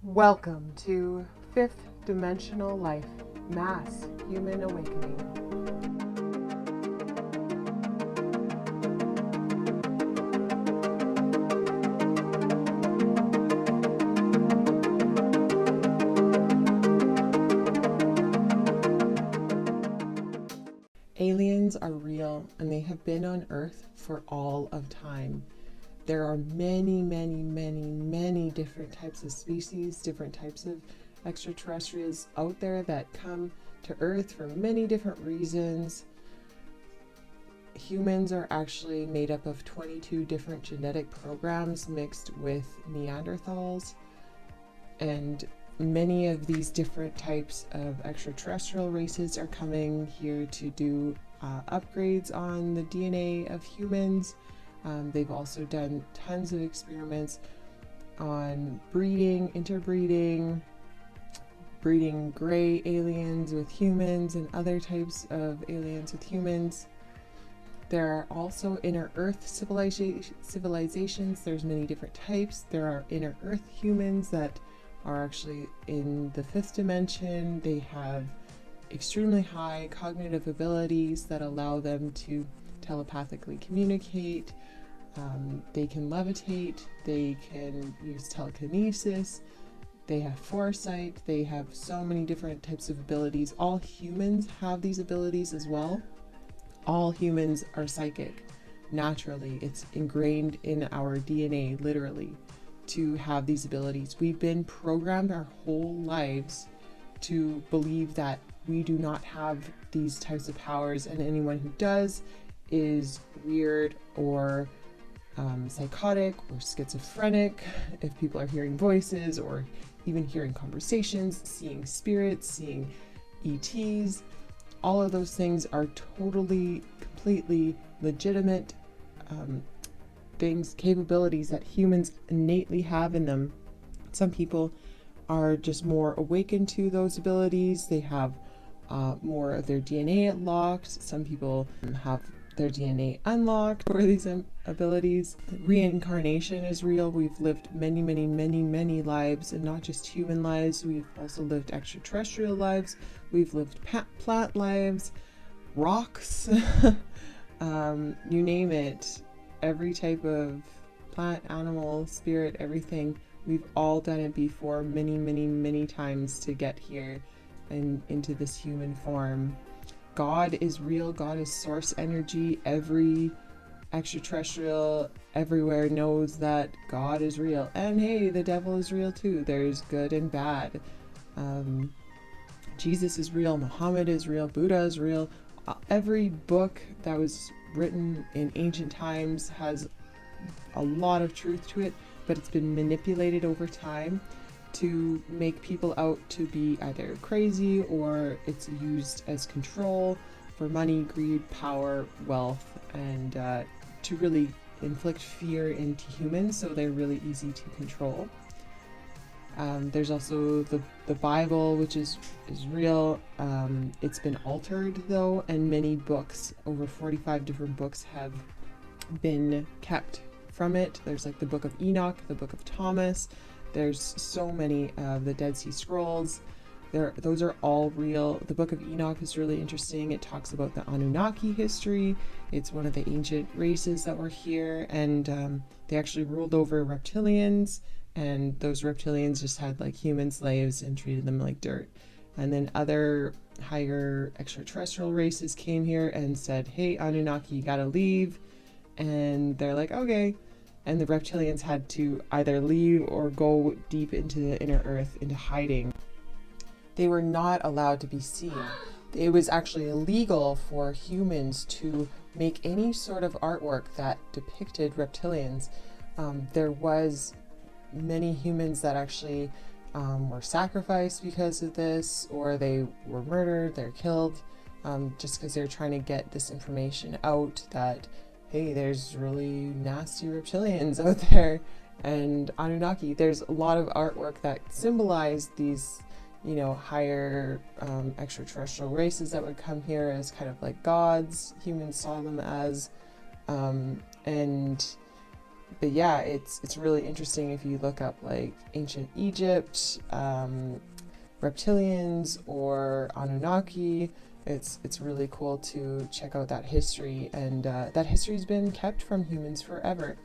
Welcome to Fifth Dimensional Life, Mass Human Awakening. Aliens are real and they have been on Earth for all of time. There are many different types of species, different types of extraterrestrials out there that come to Earth for many different reasons. Humans are actually made up of 22 different genetic programs mixed with Neanderthals, and many of these different types of extraterrestrial races are coming here to do upgrades on the DNA of humans. They've also done tons of experiments on breeding, interbreeding, breeding gray aliens with humans and other types of aliens with humans. There are also inner Earth civilizations. There's many different types. There are inner Earth humans that are actually in the fifth dimension. They have extremely high cognitive abilities that allow them to telepathically communicate. They can levitate, they can use telekinesis, they have foresight, they have so many different types of abilities. All humans have these abilities as well. All humans are psychic naturally. It's ingrained in our DNA, literally, to have these abilities. We've been programmed our whole lives to believe that we do not have these types of powers, and anyone who does is weird or psychotic or schizophrenic. If people are hearing voices or even hearing conversations, seeing spirits, seeing ETs, all of those things are totally, completely legitimate things, capabilities that humans innately have in them. Some people are just more awakened to those abilities. They have more of their DNA locked. Some people have their DNA unlocked for these abilities. Re-incarnation is real. We've lived many lives, and not just human lives. We've also lived extraterrestrial lives. We've lived plant lives, rocks, you name it. Every type of plant, animal, spirit, everything. We've all done it before many times to get here and into this human form. God is real. God is source energy. Every extraterrestrial everywhere knows that God is real. And hey, the devil is real too. There's good and bad. Jesus is real. Muhammad is real. Buddha is real. Every book that was written in ancient times has a lot of truth to it, but it's been manipulated over time to make people out to be either crazy, or it's used as control for money, greed, power, wealth, and to really inflict fear into humans, so they're really easy to control. There's also the Bible, which is real. It's been altered though, and many books, over 45 different books, have been kept from it. There's like the Book of Enoch, the Book of Thomas. There's so many of the Dead Sea Scrolls. Those are all real. The Book of Enoch is really interesting. It talks about the Anunnaki history. It's one of the ancient races that were here, and they actually ruled over reptilians, and those reptilians just had like human slaves and treated them like dirt. And then other higher extraterrestrial races came here and said, hey, Anunnaki, you gotta leave. And they're like, okay. And the reptilians had to either leave or go deep into the inner earth, into hiding. They were not allowed to be seen. It was actually illegal for humans to make any sort of artwork that depicted reptilians. There was many humans that actually were sacrificed because of this, or they were murdered, they're killed, just because they're trying to get this information out that, hey, there's really nasty reptilians out there. And Anunnaki, there's a lot of artwork that symbolized these, higher extraterrestrial races that would come here as kind of like gods. Humans saw them as, and but yeah, it's really interesting if you look up like ancient Egypt, reptilians, or Anunnaki. It's really cool to check out that history, and that history's been kept from humans forever.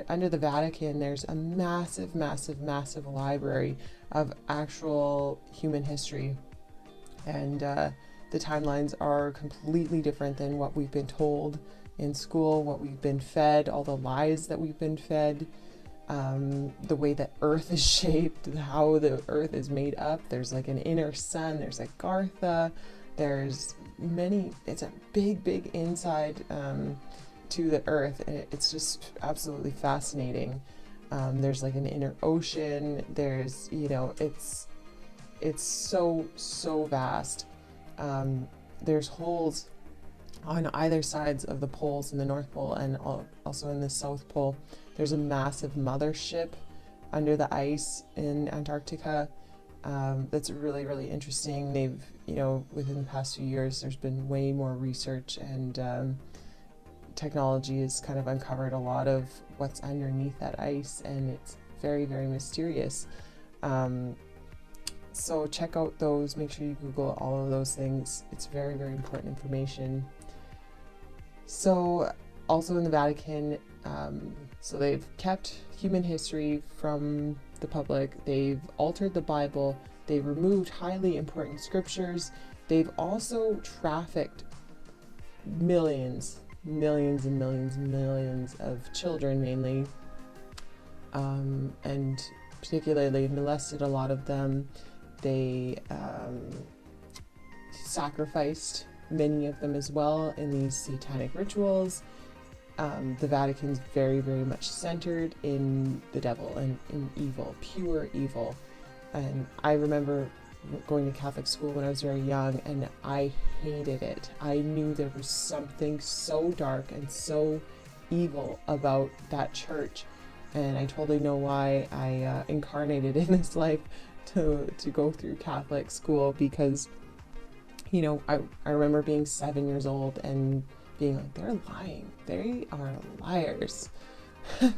Under the Vatican, there's a massive, massive, massive library of actual human history, and the timelines are completely different than what we've been told in school, what we've been fed, all the lies that we've been fed, the way that Earth is shaped, how the Earth is made up. There's like an inner sun, there's a Gartha, there's many, it's a big, big inside to the Earth, and it's just absolutely fascinating. There's like an inner ocean, there's, it's so vast. There's holes on either sides of the poles in the North Pole and also in the South Pole. There's a massive mothership under the ice in Antarctica. That's really, really interesting. They've, within the past few years, there's been way more research, and technology has kind of uncovered a lot of what's underneath that ice, and it's very, very mysterious. So check out those, make sure you Google all of those things. It's very, very important information. So also in the Vatican, so they've kept human history from the public. They've altered the Bible. They've removed highly important scriptures. They've also trafficked millions and millions and millions of children mainly, and particularly molested a lot of them. They sacrificed many of them as well in these satanic rituals. The Vatican's very, very much centered in the devil and in evil, pure evil. And I remember going to Catholic school when I was very young, and I hated it. I knew there was something so dark and so evil about that church, and I totally know why I incarnated in this life to go through Catholic school, because I remember being 7 years old and being like, they're lying, they are liars.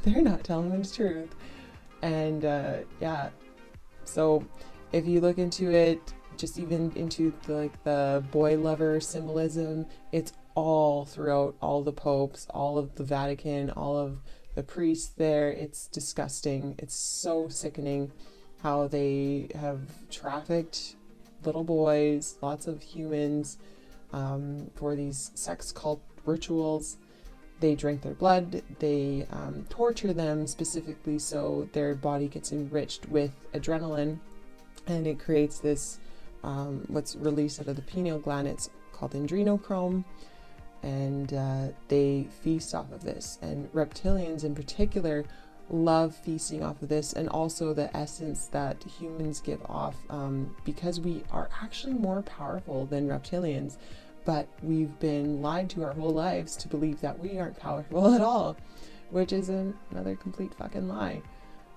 They're not telling the truth. And so if you look into it, just even into the boy lover symbolism, it's all throughout all the popes, all of the Vatican, all of the priests there. It's disgusting. It's so sickening how they have trafficked little boys, lots of humans, for these sex cult rituals. They drink their blood, they torture them specifically so their body gets enriched with adrenaline, and it creates this, what's released out of the pineal gland. It's called adrenochrome, and they feast off of this. And reptilians in particular love feasting off of this, and also the essence that humans give off, because we are actually more powerful than reptilians, but we've been lied to our whole lives to believe that we aren't powerful at all, which is another complete fucking lie.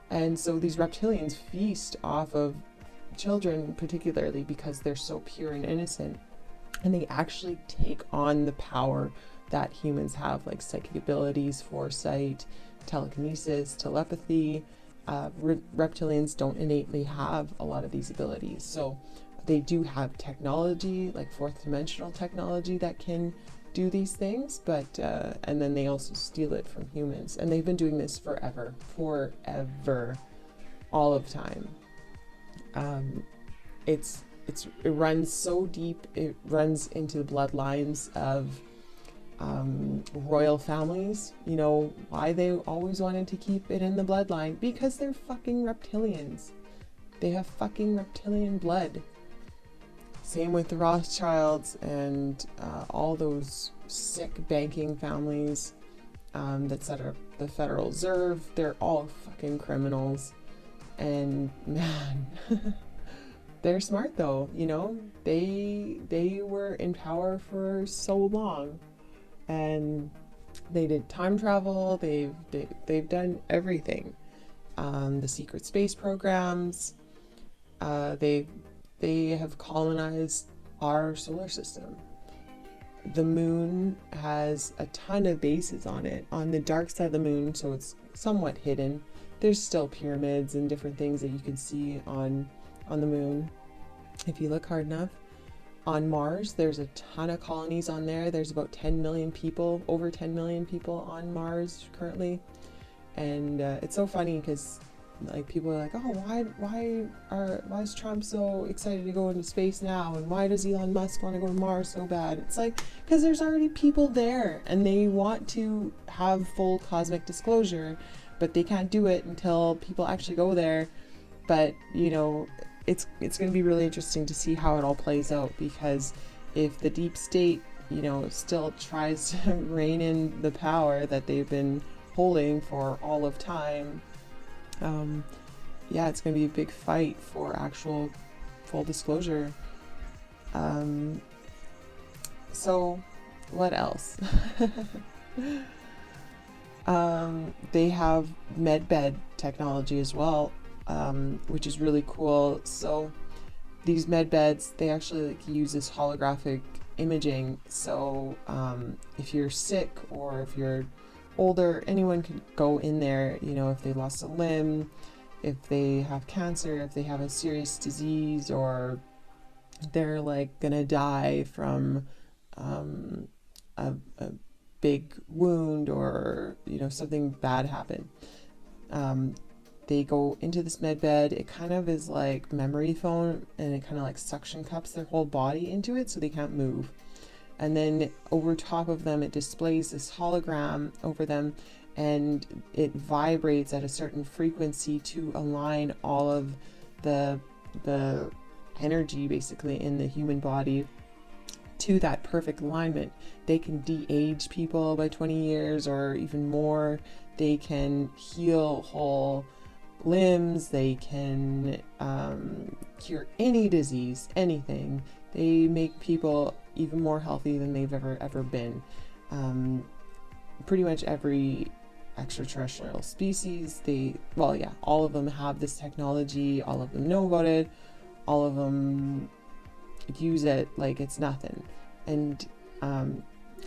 And so these reptilians feast off of children, particularly because they're so pure and innocent, and they actually take on the power that humans have, like psychic abilities, foresight, telekinesis, telepathy. Reptilians don't innately have a lot of these abilities, so they do have technology, like fourth dimensional technology, that can do these things, but and then they also steal it from humans, and they've been doing this forever, all of time. It runs so deep, it runs into the bloodlines of royal families. Why they always wanted to keep it in the bloodline? Because they're fucking reptilians. They have fucking reptilian blood. Same with the Rothschilds and all those sick banking families that set up the Federal Reserve. They're all fucking criminals. And man, they're smart though. They were in power for so long. And they did time travel. They've done everything. The secret space programs. They have colonized our solar system. the moon has a ton of bases on it. On the dark side of the moon, so it's somewhat hidden, there's still pyramids and different things that you can see on the moon if you look hard enough. On Mars, there's a ton of colonies on there. There's about 10 million people, over 10 million people on Mars currently. And it's so funny because like people are like, oh, why is Trump so excited to go into space now, and why does Elon Musk want to go to Mars so bad? It's like, because there's already people there and they want to have full cosmic disclosure, but they can't do it until people actually go there. But you know, it's going to be really interesting to see how it all plays out, because if the deep state, you know, still tries to rein in the power that they've been holding for all of time, yeah, it's going to be a big fight for actual full disclosure. So what else? They have medbed technology as well, which is really cool. So these med beds, they actually like use this holographic imaging. So if you're sick or if you're older, anyone can go in there, you know, if they lost a limb, if they have cancer, if they have a serious disease, or they're like gonna die from a big wound, or you know, something bad happened. They go into this med bed. It kind of is like memory foam, and it kind of like suction cups their whole body into it so they can't move. And then over top of them, it displays this hologram over them, and it vibrates at a certain frequency to align all of the energy basically in the human body to that perfect alignment. They can de-age people by 20 years or even more. They can heal whole limbs. They can cure any disease, anything. They make people even more healthy than they've ever been. Pretty much every extraterrestrial species, all of them have this technology. All of them know about it. All of them use it like it's nothing. And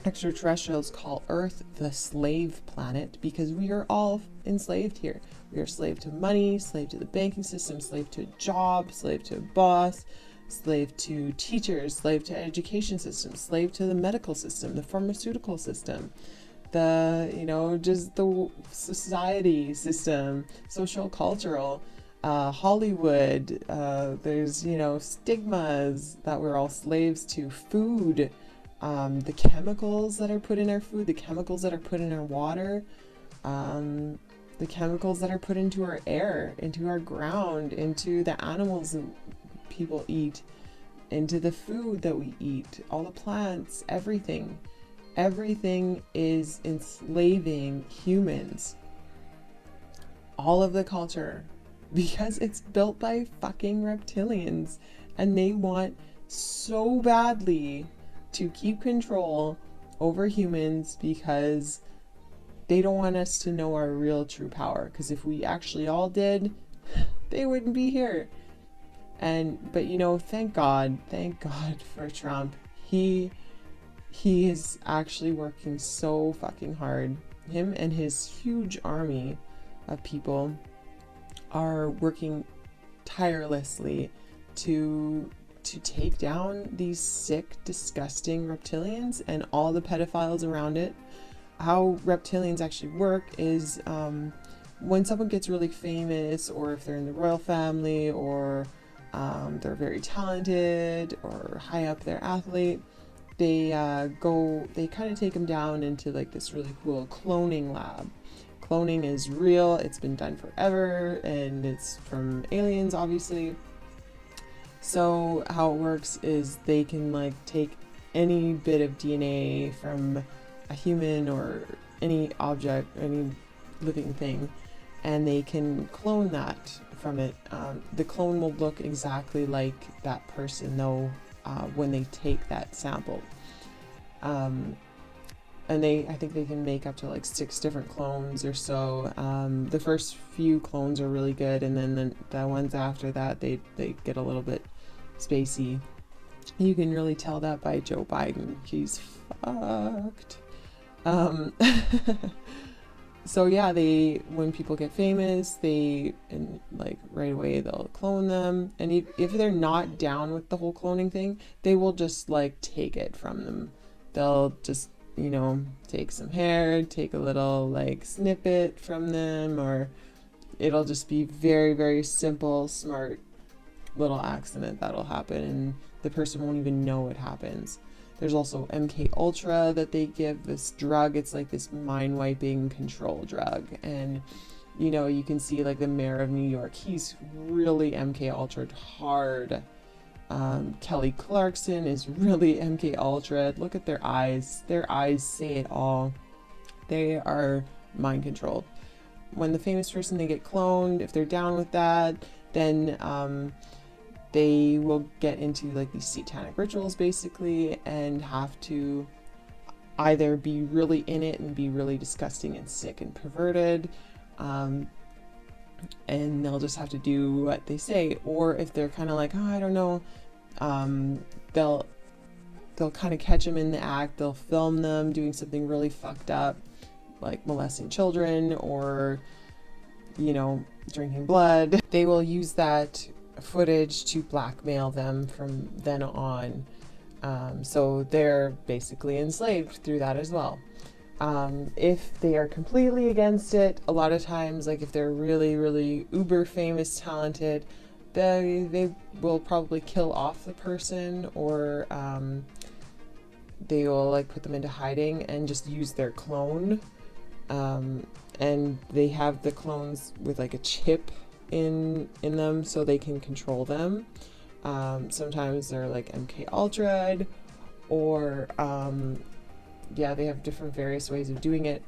extraterrestrials call Earth the slave planet because we are all enslaved here. We are slave to money, slave to the banking system, slave to a job, slave to a boss, slave to teachers, slave to education system, slave to the medical system, the pharmaceutical system, just the society system, social, cultural, Hollywood. There's, stigmas that we're all slaves to. Food, the chemicals that are put in our food, the chemicals that are put in our water, the chemicals that are put into our air, into our ground, into the animals that people eat, into the food that we eat, all the plants, everything. Everything is enslaving humans. All of the culture, because it's built by fucking reptilians, and they want so badly to keep control over humans because they don't want us to know our real true power. Because if we actually all did, they wouldn't be here. But thank God for Trump. He is actually working so fucking hard. Him and his huge army of people are working tirelessly to take down these sick, disgusting reptilians and all the pedophiles around it. How reptilians actually work is when someone gets really famous, or if they're in the royal family, or they're very talented or high up their athlete, they kind of take them down into like this really cool cloning lab. Cloning is real, it's been done forever, and it's from aliens, obviously. So how it works is they can like take any bit of DNA from a human or any object, any living thing, and they can clone that from it. The clone will look exactly like that person though, when they take that sample. And I think they can make up to like 6 different clones or so. The first few clones are really good, and then the ones after that, they get a little bit spacey. You can really tell that by Joe Biden. He's fucked. Um, so yeah, when people get famous, and like right away they'll clone them. And if they're not down with the whole cloning thing, they will just like take it from them. They'll just, take some hair, take a little like snippet from them, or it'll just be very, very simple, smart little accident that'll happen, and the person won't even know it happens. There's also MK Ultra that they give, this drug. It's like this mind wiping control drug, and you can see like the mayor of New York, he's really MK Ultra'd hard. Kelly Clarkson is really MK Ultra'd. Look at their eyes say it all. They are mind controlled. When the famous person, they get cloned, if they're down with that, then they will get into like these satanic rituals basically, and have to either be really in it and be really disgusting and sick and perverted, and they'll just have to do what they say. Or if they're kind of like, I don't know, they'll kind of catch them in the act. They'll film them doing something really fucked up, like molesting children or drinking blood. They will use that footage to blackmail them from then on. So they're basically enslaved through that as well. If they are completely against it, a lot of times, like if they're really, really uber famous, talented, they will probably kill off the person, or they will like put them into hiding and just use their clone. And they have the clones with like a chip in them so they can control them. Sometimes they're like MK Ultra'd, or they have different various ways of doing it.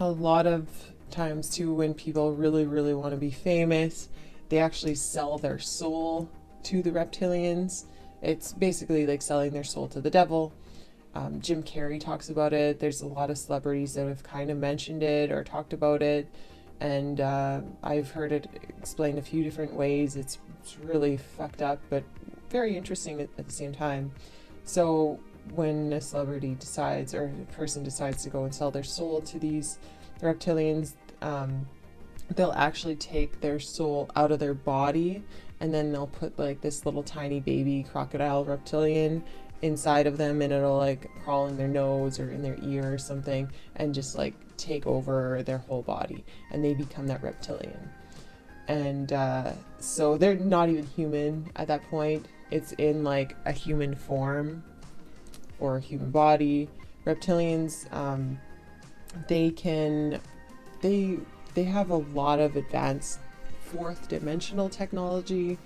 A lot of times too, when people really, really want to be famous, they actually sell their soul to the reptilians. It's basically like selling their soul to the devil. Jim Carrey talks about it. There's a lot of celebrities that have kind of mentioned it or talked about it, and I've heard it explained a few different ways. It's really fucked up, but very interesting at the same time. So when a celebrity decides, or a person decides to go and sell their soul to these reptilians, they'll actually take their soul out of their body, and then they'll put like this little tiny baby crocodile reptilian inside of them, and it'll like crawl in their nose or in their ear or something, and just like take over their whole body, and they become that reptilian. And so they're not even human at that point. It's in like a human form or a human body. Reptilians, they have a lot of advanced fourth dimensional technology,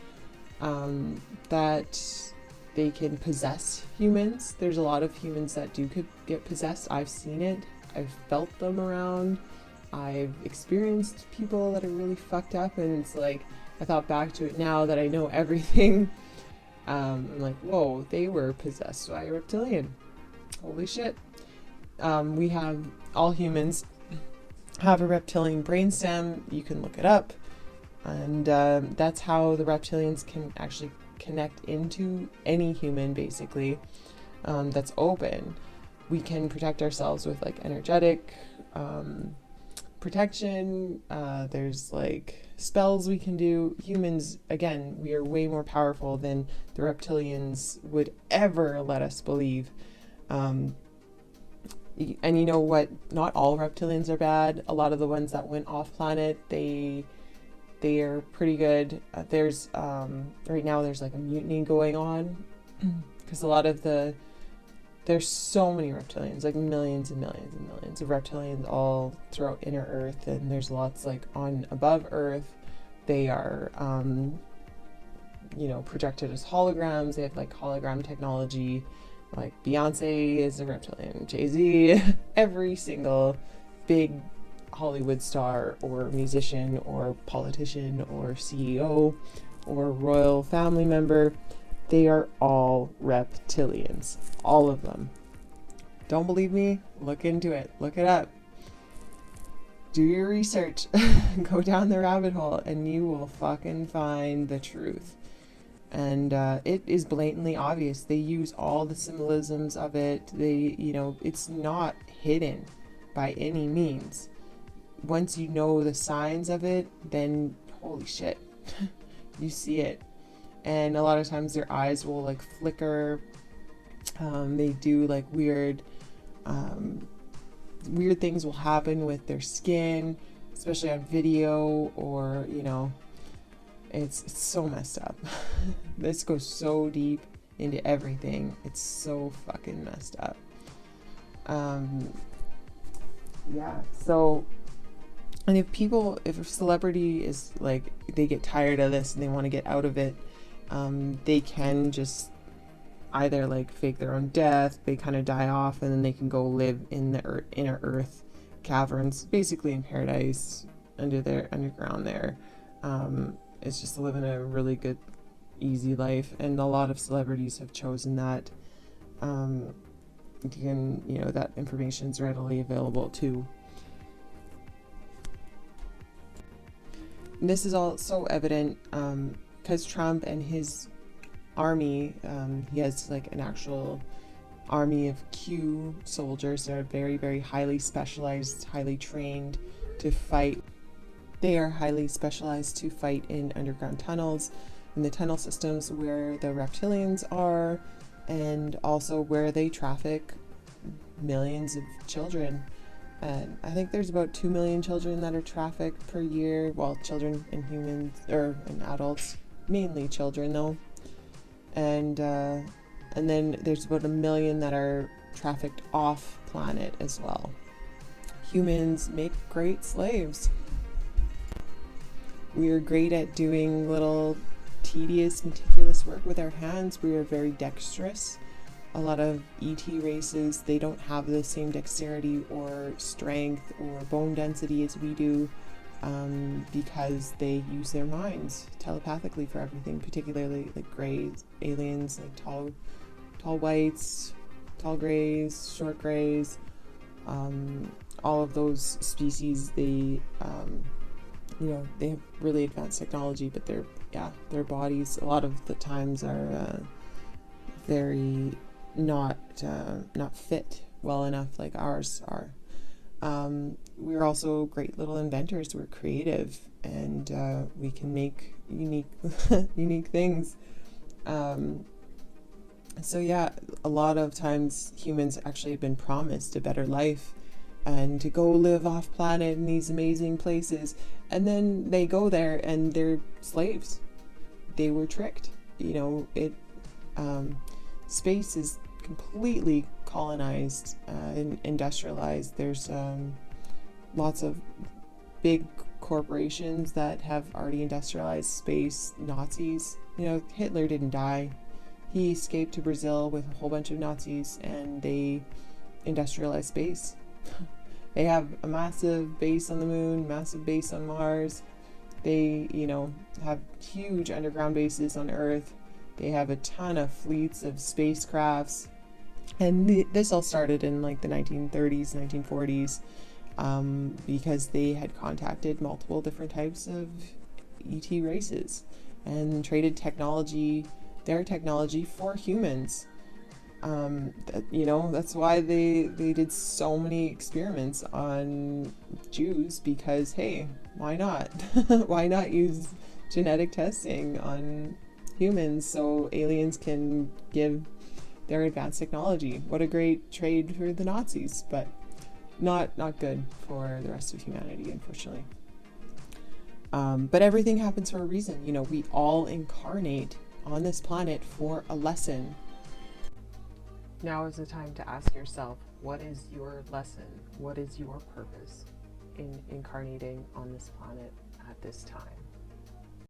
that they can possess humans. There's a lot of humans that could get possessed. I've seen it. I've felt them around. I've experienced people that are really fucked up, and it's like, I thought back to it now that I know everything. I'm like, whoa, they were possessed by a reptilian. Holy shit. We have, all humans have a reptilian brainstem. You can look it up. And that's how the reptilians can actually connect into any human, basically, that's open. We can protect ourselves with like energetic protection. There's like spells we can do. Humans, again, we are way more powerful than the reptilians would ever let us believe. And you know what? Not all reptilians are bad. A lot of the ones that went off planet, they are pretty good. There's right now there's like a mutiny going on because a lot of there's so many reptilians, like millions and millions and millions of reptilians all throughout inner Earth, and there's lots like on above Earth. They are projected as holograms. They have like hologram technology. Like Beyonce is a reptilian, Jay-Z, every single big Hollywood star or musician or politician or CEO or royal family member, they are all reptilians. All of them. Don't believe me? Look into it. Look it up. Do your research. Go down the rabbit hole and you will fucking find the truth. And it is blatantly obvious. They use all the symbolisms of it. They, it's not hidden by any means. Once you know the signs of it, then holy shit, you see it. And a lot of times their eyes will like flicker. They do like weird things will happen with their skin, especially on video, or it's so messed up. This goes so deep into everything. It's so fucking messed up. So, and if a celebrity is like, they get tired of this and they want to get out of it, they can just either like fake their own death, they kind of die off, and then they can go live in the inner earth caverns, basically in paradise, underground there. It's just living a really good, easy life, and a lot of celebrities have chosen that. That information is readily available too. And this is all so evident because Trump and his army, he has like an actual army of Q soldiers that are very, very highly specialized, highly trained to fight. They are highly specialized to fight in underground tunnels, in the tunnel systems where the reptilians are, and also where they traffic millions of children. And I think there's about 2 million children that are trafficked per year. Well, children and humans, or and adults, mainly children though. And then there's about 1 million that are trafficked off planet as well. Humans make great slaves. We are great at doing little tedious, meticulous work with our hands. We are very dexterous. A lot of ET races, they don't have the same dexterity or strength or bone density as we do, because they use their minds telepathically for everything, particularly like grays, aliens, like tall whites, tall grays, short grays, all of those species, they have really advanced technology, but their bodies a lot of the times are very not fit well enough like ours are. We're also great little inventors. We're creative, and we can make unique things. A lot of times humans actually have been promised a better life and to go live off planet in these amazing places, and then they go there and they're slaves. They were tricked. Space is completely colonized and industrialized. There's lots of big corporations that have already industrialized space. Nazis, Hitler didn't die. He escaped to Brazil with a whole bunch of Nazis, and they industrialized space. They have a massive base on the moon, massive base on Mars. They, have huge underground bases on Earth. They have a ton of fleets of spacecrafts. And this all started in like the 1930s, 1940s, because they had contacted multiple different types of ET races and traded their technology for humans. That's why they did so many experiments on Jews, because hey, why not? Why not use genetic testing on humans so aliens can give their advanced technology? What a great trade for the Nazis, but not good for the rest of humanity, unfortunately. But everything happens for a reason. We all incarnate on this planet for a lesson. Now is the time to ask yourself, what is your lesson? What is your purpose in incarnating on this planet at this time?